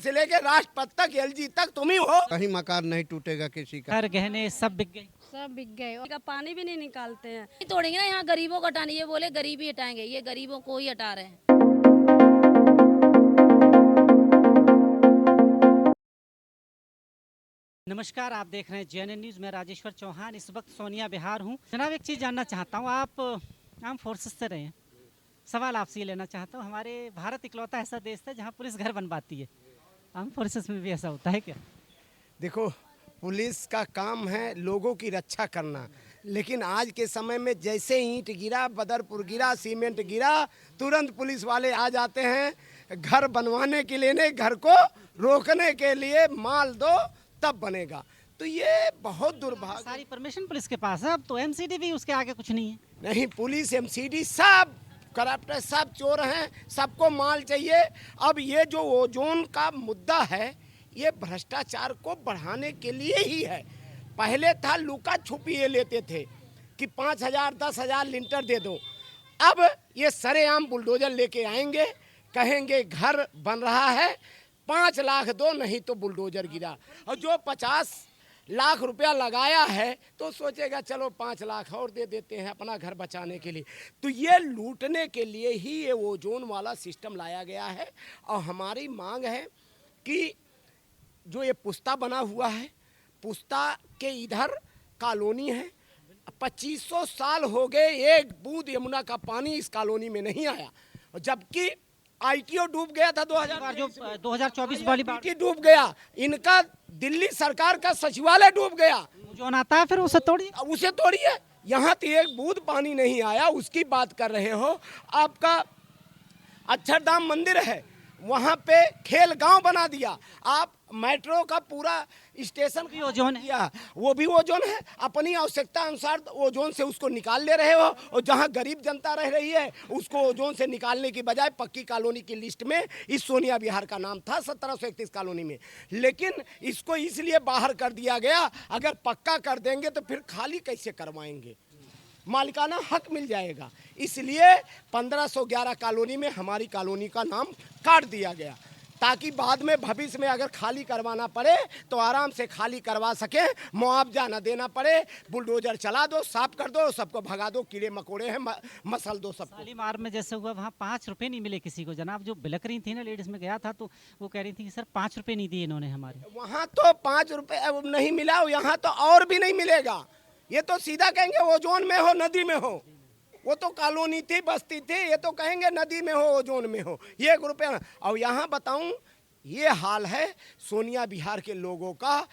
से लेके राष्ट्रपति तक, एलजी तक तुम ही हो। कहीं मकान नहीं टूटेगा किसी का। घर गहने सब बिक गए। सब बिक गए और पानी भी नहीं निकालते हैं। तोड़ेंगे ना, यहाँ गरीबों को हटाने, ये बोले गरीबी हटाएंगे, ये गरीबों को ही हटा रहे हैं। नमस्कार, आप देख रहे हैं जेएनएन न्यूज़। मैं राजेश्वर चौहान इस वक्त सोनिया बिहार हूँ। जनाब, एक चीज़ जानना चाहता हूँ, आप आर्म फोर्सेस से रहे हैं, सवाल आपसे ये लेना चाहता हूँ, हमारे भारत इकलौता ऐसा देश है जहाँ पुलिस घर बनवाती है, आर्म फोर्सेस में भी ऐसा होता है क्या? देखो, पुलिस का काम है लोगों की रक्षा करना, लेकिन आज के समय में जैसे ईंट गिरा, बदरपुर गिरा, सीमेंट गिरा, तुरंत पुलिस वाले आ जाते हैं घर बनवाने के लिए, नहीं घर को रोकने के लिए। माल दो तब बनेगा। तो ये बहुत दुर्भाग्य। सारी परमिशन पुलिस के पास है, अब तो एमसीडी भी उसके आगे कुछ नहीं है। नहीं, पुलिस एमसीडी सब करप्ट है, सब चोर हैं, सबको माल चाहिए। अब ये जो ओजोन का मुद्दा है, ये भ्रष्टाचार को बढ़ाने के लिए ही है। पहले था लुका छुपी ये लेते थे कि 5,000 10,000 लीटर दे दो। अब ये सरेआम बुलडोजर लेके आएंगे, कहेंगे घर बन रहा है, 5 लाख दो, नहीं तो बुलडोजर गिरा। और जो 50 लाख रुपया लगाया है तो सोचेगा चलो 5 लाख और दे देते हैं अपना घर बचाने के लिए। तो ये लूटने के लिए ही ये ओजोन वाला सिस्टम लाया गया है। और हमारी मांग है कि जो ये पुस्ता बना हुआ है, पुस्ता के इधर कॉलोनी है, 2500 साल हो गए, एक बूंद यमुना का पानी इस कॉलोनी में नहीं आया। और जबकि आईटीओ डूब गया था 2024 वाली बात डूब गया, इनका दिल्ली सरकार का सचिवालय डूब गया। जो आता है फिर उसे तोड़िए। यहाँ तो एक बूंद पानी नहीं आया, उसकी बात कर रहे हो। आपका अक्षरधाम मंदिर है, वहाँ पे खेल गांव बना दिया। आप मेट्रो का पूरा स्टेशन भी ओजोन है, वो भी ओजोन है। अपनी आवश्यकता अनुसार ओजोन से उसको निकाल ले रहे हो, और जहाँ गरीब जनता रह रही है उसको ओजोन से निकालने की बजाय पक्की कॉलोनी की लिस्ट में इस सोनिया बिहार का नाम था 1731 कॉलोनी में, लेकिन इसको इसलिए बाहर कर दिया गया। अगर पक्का कर देंगे तो फिर खाली कैसे करवाएंगे, मालिकाना हक मिल जाएगा। इसलिए 1511 कॉलोनी में हमारी कॉलोनी का नाम काट दिया गया, ताकि बाद में भविष्य में अगर खाली करवाना पड़े तो आराम से खाली करवा सके, मुआवजा न देना पड़े। बुलडोजर चला दो, साफ कर दो, सबको भगा दो, कीड़े मकोड़े हैं मसल दो सबको। शालीमार में जैसे हुआ, वहाँ 5 रुपए नहीं मिले किसी को। जनाब, जो बिलक रही थी ना लेडीज में गया था, तो वो कह रही थी कि सर 5 रुपए नहीं दिए इन्होंने हमारे। वहाँ तो 5 रुपए नहीं मिला, यहाँ तो और भी नहीं मिलेगा। ये तो सीधा कहेंगे ओजोन में हो, नदी में हो। वो तो कॉलोनी थी, बस्ती थी, ये तो कहेंगे नदी में हो, ओजोन में हो। 1 रुपया। और यहाँ बताऊं, ये हाल है सोनिया बिहार के लोगों का।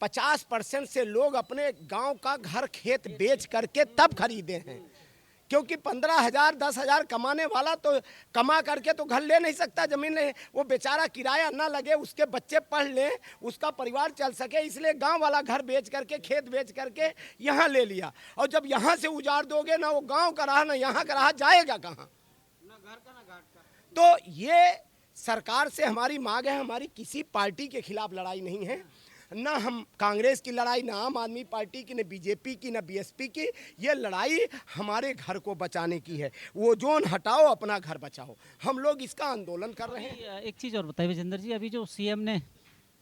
50% से लोग अपने गांव का घर खेत बेच करके तब खरीदे हैं, क्योंकि 15,000 10,000 कमाने वाला तो कमा करके तो घर ले नहीं सकता, जमीन ले। वो बेचारा किराया ना लगे, उसके बच्चे पढ़ लें, उसका परिवार चल सके, इसलिए गांव वाला घर बेच करके, खेत बेच करके यहाँ ले लिया। और जब यहाँ से उजाड़ दोगे, ना वो गांव का रहा ना यहाँ का रहा, जाएगा कहाँ? ना घर का ना घाट का। तो ये सरकार से हमारी मांग है। हमारी किसी पार्टी के खिलाफ लड़ाई नहीं है, ना हम कांग्रेस की लड़ाई, ना आम आदमी पार्टी की, न बीजेपी की, न बीएसपी की। ये लड़ाई हमारे घर को बचाने की है। ओजोन हटाओ, अपना घर बचाओ। हम लोग इसका आंदोलन कर रहे हैं। एक चीज़ और बताइए विजेंद्र जी, अभी जो सीएम ने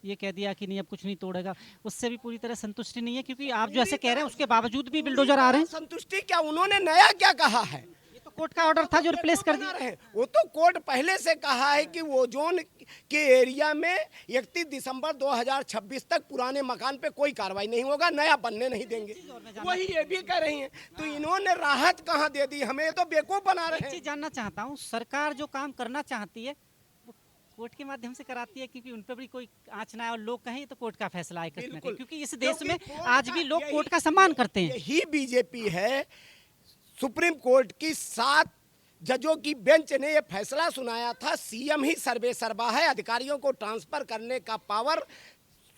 ये कह दिया कि नहीं अब कुछ नहीं तोड़ेगा, उससे भी पूरी तरह संतुष्टि नहीं है, क्योंकि आप जो ऐसे कह रहे हैं उसके बावजूद भी बिल्डोजर आ रहे हैं। संतुष्टि क्या, उन्होंने नया क्या कहा है? कोर्ट का ऑर्डर था जो रिप्लेस कर दिया है। वो तो कोर्ट पहले से कहा है कि ओजोन के एरिया में 31 दिसंबर 2026 तक पुराने मकान पे कोई कार्रवाई नहीं होगा, नया बनने नहीं देंगे। वही ये भी कह रही हैं। तो इन्होंने राहत कहाँ दे दी हमें? तो बेवकूफ बना रहे हैं। एक चीज जानना चाहता हूँ, सरकार जो काम करना चाहती है वो कोर्ट के माध्यम से कराती है, क्योंकि उन पर भी कोई आँच ना आए और लोग कहें तो कोर्ट का फैसला है, क्योंकि इस देश में आज भी लोग कोर्ट का सम्मान करते हैं। यही बीजेपी है। सुप्रीम कोर्ट की 7 जजों की बेंच ने यह फैसला सुनाया था, सीएम ही सर्वे सर्वा है, अधिकारियों को ट्रांसफर करने का पावर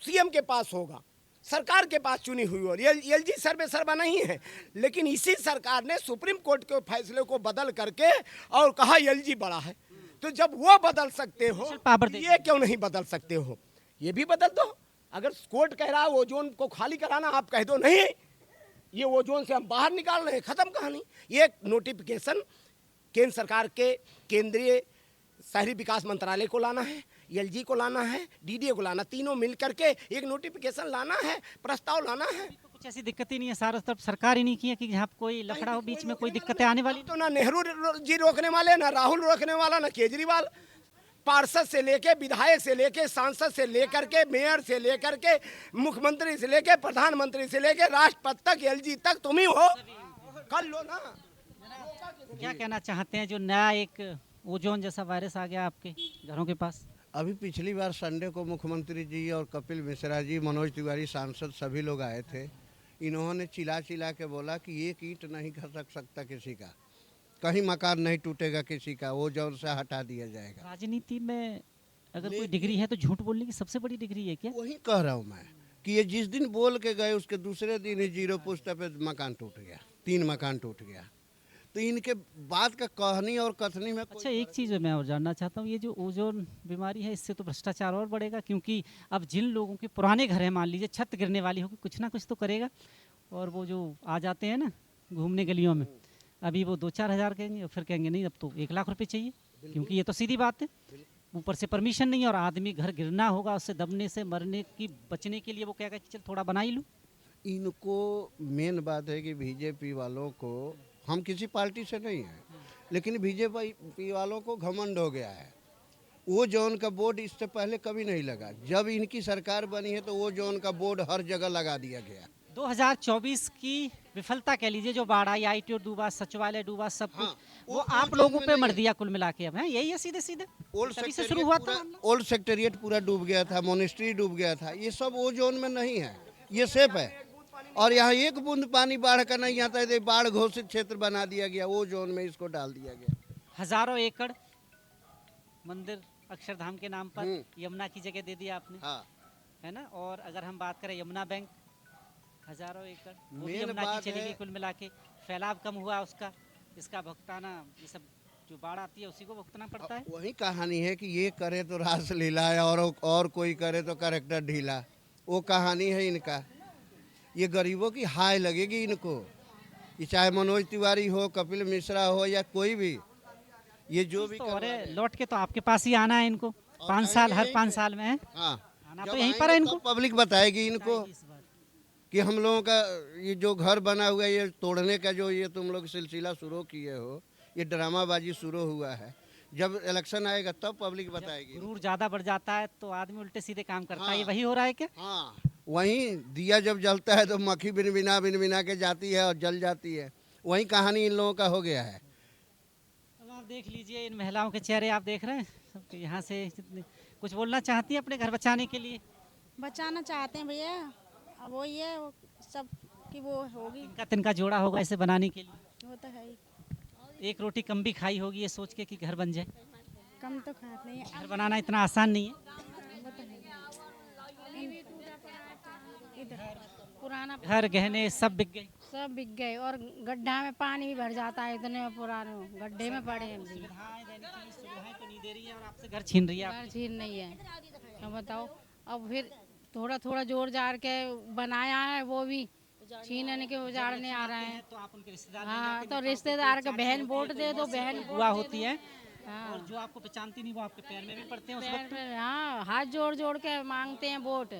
सीएम के पास होगा, सरकार के पास चुनी हुई। और एलजी सर्वे सर्वा नहीं है। लेकिन इसी सरकार ने सुप्रीम कोर्ट के फैसले को बदल करके और कहा एलजी बड़ा है। तो जब वो बदल सकते हो, ये क्यों नहीं बदल सकते हो? ये भी बदल दो। अगर कोर्ट कह रहा है ओजोन को खाली कराना, आप कह दो नहीं, ये ओजोन से हम बाहर निकाल रहे हैं, खत्म कहानी। ये नोटिफिकेशन केंद्र सरकार के केंद्रीय शहरी विकास मंत्रालय को लाना है, एलजी को लाना है, डीडीए को लाना, तीनों मिल करके एक नोटिफिकेशन लाना है, प्रस्ताव लाना है। तो कुछ ऐसी दिक्कत ही नहीं है, सारा तरफ सरकार ही नहीं की है कि जहाँ कोई लफड़ा हो बीच में कोई दिक्कतें आने वाली। तो ना नेहरू जी रोकने वाले, ना राहुल रोकने वाला, ना केजरीवाल। पार्षद से लेके, विधायक से लेके, सांसद से लेकर के, मेयर से लेकर के, मुख्यमंत्री से लेके, प्रधानमंत्री से लेके, राष्ट्रपति तक, एलजी तक तुम ही हो। कर लो ना। क्या कहना चाहते हैं जो नया एक ओजोन जैसा वायरस आ गया आपके घरों के पास? अभी पिछली बार संडे को मुख्यमंत्री जी और कपिल मिश्रा जी, मनोज तिवारी सांसद सभी लोग आए थे। इन्होंने चिल्ला चिल्ला के बोला कि एक ईंट नहीं खसक सकता किसी का, कहीं मकान नहीं टूटेगा किसी का, ओजोन से हटा दिया जाएगा। राजनीति में अगर कोई डिग्री है तो झूठ बोलने की सबसे बड़ी डिग्री है क्या? वही कह रहा हूँ मैं कि ये जिस दिन बोल के गए उसके दूसरे दिन ही 0 पुष्ट पे मकान टूट गया, 3 मकान टूट गया। तो इनके बात का कहनी और कथनी में अच्छा, एक चीज़ मैं और जानना चाहता हूँ, ये जो ओजोन बीमारी है इससे तो भ्रष्टाचार और बढ़ेगा, क्योंकि अब जिन लोगों के पुराने घर हैं, मान लीजिए छत गिरने वाली होगी, कुछ ना कुछ तो करेगा। और वो जो आ जाते हैं ना घूमने गलियों में, अभी वो 2-4 हज़ार कहेंगे और फिर कहेंगे नहीं अब तो 1 लाख रुपए चाहिए, क्योंकि ये तो सीधी बात है, ऊपर से परमिशन नहीं है और आदमी घर गिरना होगा, उससे दबने से मरने की बचने के लिए वो कहेगा कि चल थोड़ा बना ही लूँ। इनको मेन बात है कि बीजेपी वालों को, हम किसी पार्टी से नहीं हैं, लेकिन बीजेपी वालों को घमंड हो गया है। वो जोन का बोर्ड इससे पहले कभी नहीं लगा, जब इनकी सरकार बनी है तो वो जोन का बोर्ड हर जगह लगा दिया गया। 2024 की विफलता कह लीजिए, जो बाढ़ आई, ITO डूबा, सचिवालय डूबा, सब कुछ हाँ, वो आप लोगों पे मर दिया कुल मिला के। अब है यही है सीधे सीधे, तभी से शुरू हुआ था। ओल्ड सेक्रेटेरिएट पूरा डूब गया था, मोनेस्ट्री डूब गया था, ये सब वो जोन में नहीं है, ये सेफ है। और यहाँ एक बूंद पानी बाढ़ का नहीं आता है, बाढ़ घोषित क्षेत्र बना दिया गया, वो जोन में इसको डाल दिया गया। हजारों एकड़ मंदिर अक्षरधाम के नाम पर यमुना की जगह दे दिया आपने, हाँ, है ना। और अगर हम बात करें यमुना बैंक, हजारों एकड़ वो भी मेन यमुना की बात चली है- गई कुल मिला के, फैलाव कम हुआ उसका, इसका भुगताना, ये सब जो बाढ़ आती है उसी को भुगतना पड़ता है। वही कहानी है कि ये करे तो रासलीला है और कोई करे तो कैरेक्टर ढीला, वो कहानी है इनका। ये गरीबों की हाय लगेगी इनको, ये चाहे मनोज तिवारी हो, कपिल मिश्रा हो या कोई भी, ये जो भी तो करवा अरे रहे हैं। लौट के तो आपके पास ही आना है इनको, 5 साल, हर 5 साल में है हाँ, आना जब तो यहीं आएंगे पर है इनको। तब पब्लिक बताएगी इनको इस बार कि हम लोगों का ये जो घर बना हुआ है, ये तोड़ने का जो ये तुम लोग सिलसिला शुरू किए हो, ये ड्रामाबाजी शुरू हुआ है। जब इलेक्शन आएगा तब पब्लिक बताएगी। गुरूर ज्यादा बढ़ जाता है तो आदमी उल्टे सीधे काम करता है, हाँ। ये वही हो रहा है क्या? हाँ, वहीं दिया जब जलता है तो मक्खी बिन बिना के जाती है और जल जाती है, वही कहानी इन लोगों का हो गया है। अब आप देख लीजिए इन महिलाओं के चेहरे, आप देख रहे हैं सबके यहाँ से जितने कुछ बोलना चाहती है अपने घर बचाने के लिए। बचाना चाहते हैं भैया, अब वो ये वो सब की वो होगी, इनका तिनका जोड़ा होगा इसे बनाने के लिए, वो तो है ही। एक रोटी कम भी खाई होगी ये सोच के कि घर बन जाए। कम तो खाते नहीं है, घर बनाना इतना आसान नहीं है। वो तो है। इधर पुराना घर गहने सब बिक गए। सब बिक गए और गड्ढा में पानी भी भर जाता है, इतने पुराने गड्ढे में पड़े हैं। सुविधाएं देने के लिए सुविधाएं तो नहीं दे रही है और आपसे घर छीन रही है। घर छीन नहीं है, क्या बताओ। अब फिर थोड़ा थोड़ा जोड़ जाड़ के बनाया है, वो भी छीनने के उजाड़ने आ रहे हैं। तो आप उनके रिश्तेदार हाँ, तो रिश्तेदार के बहन वोट दे दो, बहन बुआ होती है हाँ। और जो आपको पहचानती नहीं वो आपके पैर में भी पड़ते हैं उस वक्त। हाँ, हाथ जोड़ जोड़ के मांगते हैं वोट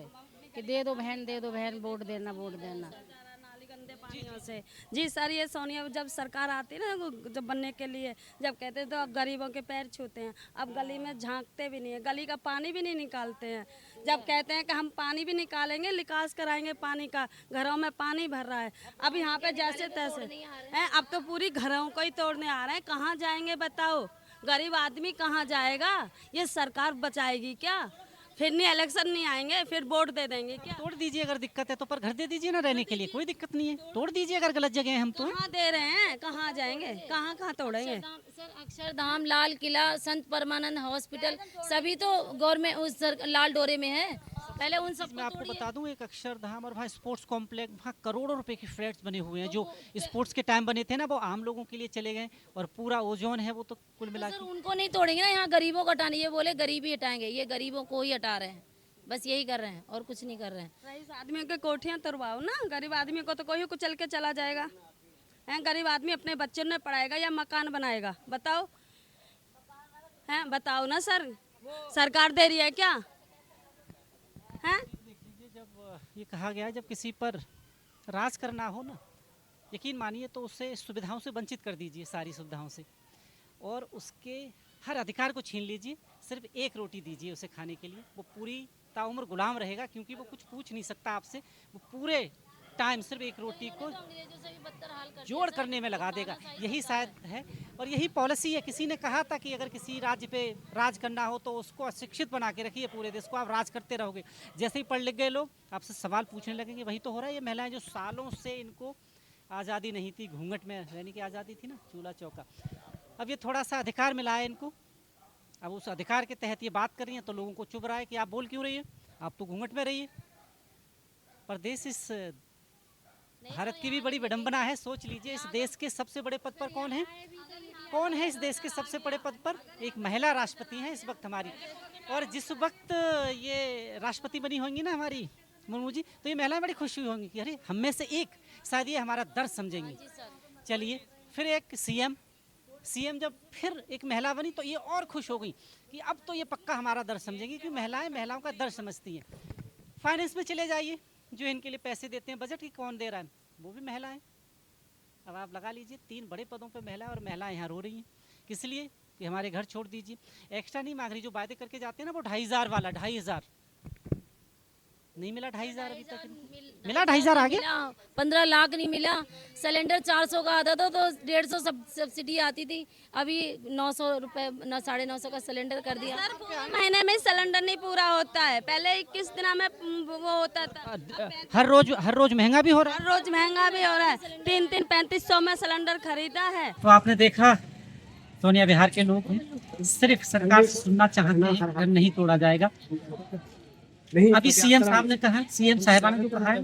कि दे दो बहन, वोट देना, वोट देना। नाली गंदे पानियों से। जी सर, ये सोनिया जब सरकार आती है ना, जब बनने के लिए जब कहते हैं तो अब गरीबों के पैर छूते हैं, अब गली में झांकते भी नहीं है, गली का पानी भी नहीं निकालते हैं। जब कहते हैं कि हम पानी भी निकालेंगे, निकास कराएंगे पानी का, घरों में पानी भर रहा है, अब यहाँ पे जैसे तैसे हैं, अब तो पूरी घरों को ही तोड़ने आ रहे हैं। कहाँ जाएंगे बताओ, गरीब आदमी कहाँ जाएगा? ये सरकार बचाएगी क्या? फिर नहीं इलेक्शन नहीं आएंगे, फिर वोट दे देंगे क्या? तोड़ दीजिए अगर दिक्कत है तो, पर घर दे दीजिए ना रहने के लिए, कोई दिक्कत नहीं है। तोड़ दीजिए अगर गलत जगह है हम तो। कहाँ दे रहे हैं, कहाँ जाएंगे, कहाँ कहाँ तोड़ेंगे? सर अक्षरधाम, लाल किला, संत परमानंद हॉस्पिटल सभी तो गवर्नमेंट उस लाल डोरे में है। पहले उन सब मैं आपको बता दूं, एक अक्षरधाम और वहाँ स्पोर्ट्स कॉम्प्लेक्स, वहाँ करोड़ों रुपए के फ्लैट्स बने हुए हैं जो स्पोर्ट्स के टाइम बने थे ना, वो आम लोगों के लिए चले गए। और पूरा ओजोन है वो तो कुल मिला सर के उनको नहीं तोड़ेंगे ना, यहाँ गरीबों को हटाने, ये बोले गरीबी हटाएंगे, ये गरीबों को ही हटा रहे हैं, बस यही कर रहे हैं और कुछ नहीं कर रहे हैं। रईस आदमियों के कोठियाँ तोड़वाओ ना, गरीब आदमी को तो कोई कुचल के चला जाएगा। हैं, गरीब आदमी अपने बच्चों ने पढ़ाएगा या मकान बनाएगा? बताओ, हैं बताओ ना सर, सरकार दे रही है क्या? हैं? देख लीजिए, जब ये कहा गया है, जब किसी पर राज करना हो ना, यकीन मानिए तो उसे सुविधाओं से वंचित कर दीजिए, सारी सुविधाओं से, और उसके हर अधिकार को छीन लीजिए। सिर्फ एक रोटी दीजिए उसे खाने के लिए, वो पूरी ताउम्र गुलाम रहेगा, क्योंकि वो कुछ पूछ नहीं सकता आपसे। वो पूरे टाइम सिर्फ एक रोटी को जोड़ करने में लगा देगा। यही शायद है और यही पॉलिसी है। किसी ने कहा था कि अगर किसी राज्य पे राज करना हो तो उसको अशिक्षित बना के रखिए, पूरे देश को आप राज करते रहोगे। जैसे ही पढ़ लिख गए लोग आपसे सवाल पूछने लगेंगे। वही तो हो रहा है। ये महिलाएं जो सालों से इनको आज़ादी नहीं थी, घूंघट में रहने की आज़ादी थी ना, चूल्हा चौका, अब ये थोड़ा सा अधिकार मिला है इनको। अब उस अधिकार के तहत ये बात कर रही हैं तो लोगों को चुभ रहा है कि आप बोल क्यों रही है, आप तो घूंघट में रहिए। परदेश इस भारत की भी बड़ी विडंबना है। सोच लीजिए, इस देश के सबसे बड़े पद पर कौन है? कौन है इस देश के सबसे बड़े पद पर? एक महिला राष्ट्रपति हैं इस वक्त हमारी। और जिस वक्त ये राष्ट्रपति बनी होंगी ना हमारी मुर्मू जी, तो ये महिलाएं बड़ी खुश हुई होंगी कि अरे हम में से एक शायद ये हमारा दर्द समझेंगी। चलिए, फिर एक सीएम जब फिर एक महिला बनी तो ये और खुश हो गई कि अब तो ये पक्का हमारा दर्द समझेंगी, क्योंकि महिलाएं महिलाओं का दर्द समझती हैं। फाइनेंस में चले जाइए, जो इनके लिए पैसे देते हैं, बजट की कौन दे रहा है? वो भी महिलाएं। अब आप लगा लीजिए 3 बड़े पदों पे महिला, और महिलाएं यहाँ रो रही हैं। किस लिए? कि हमारे घर छोड़ दीजिए। एक्स्ट्रा नहीं मांग रही, जो वायदे करके जाते हैं ना वो 2500 वाला, 2500 नहीं मिला। 2500 अभी तक मिला। 2500 आ गया। 15 लाख नहीं मिला। सिलेंडर 400 का आता था तो 150 सब्सिडी आती थी। अभी 900 रुपए 950 का सिलेंडर कर दिया। महीने में सिलेंडर नहीं पूरा होता है। पहले 21 दिन में वो होता था। हर रोज महंगा भी हो रहा है। हर रोज महंगा भी हो रहा है। 3500 में सिलेंडर खरीदा है। तो आपने देखा, सोनिया बिहार के लोग हैं, सिर्फ सरकार से सुनना चाहते हैं, अगर नहीं तोड़ा जाएगा। अभी सीएम साहब ने कहा, सीएम साहिबा ने जो कहा है,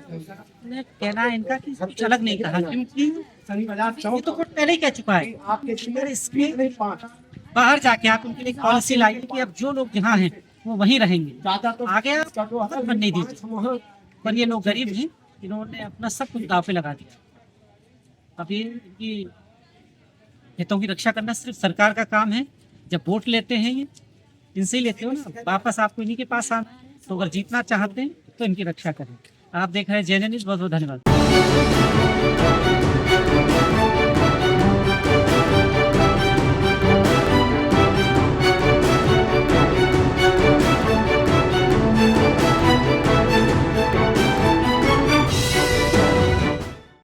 उन्हें कहना है इनका कि कुछ अलग नहीं कहा, क्योंकि ये तो कुछ पहले ही कह चुका है। अगर इसके बाहर जाके आप उनके लिए पॉलिसी लाइए कि अब जो लोग यहाँ हैं वो वहीं रहेंगे, आगे आप नहीं दीजिए। पर ये लोग गरीब हैं, इन्होंने अपना सब कुछ दाव पे लगा दिया। अभी इनकी हितों की रक्षा करना सिर्फ सरकार का काम है। जब वोट लेते हैं ये इनसे ही लेते हो ना, वापस आपको इन्हीं के पास आना। तो अगर जीतना चाहते हैं तो इनकी रक्षा करें। आप देख रहे हैं JN न्यूज़। बहुत बहुत धन्यवाद।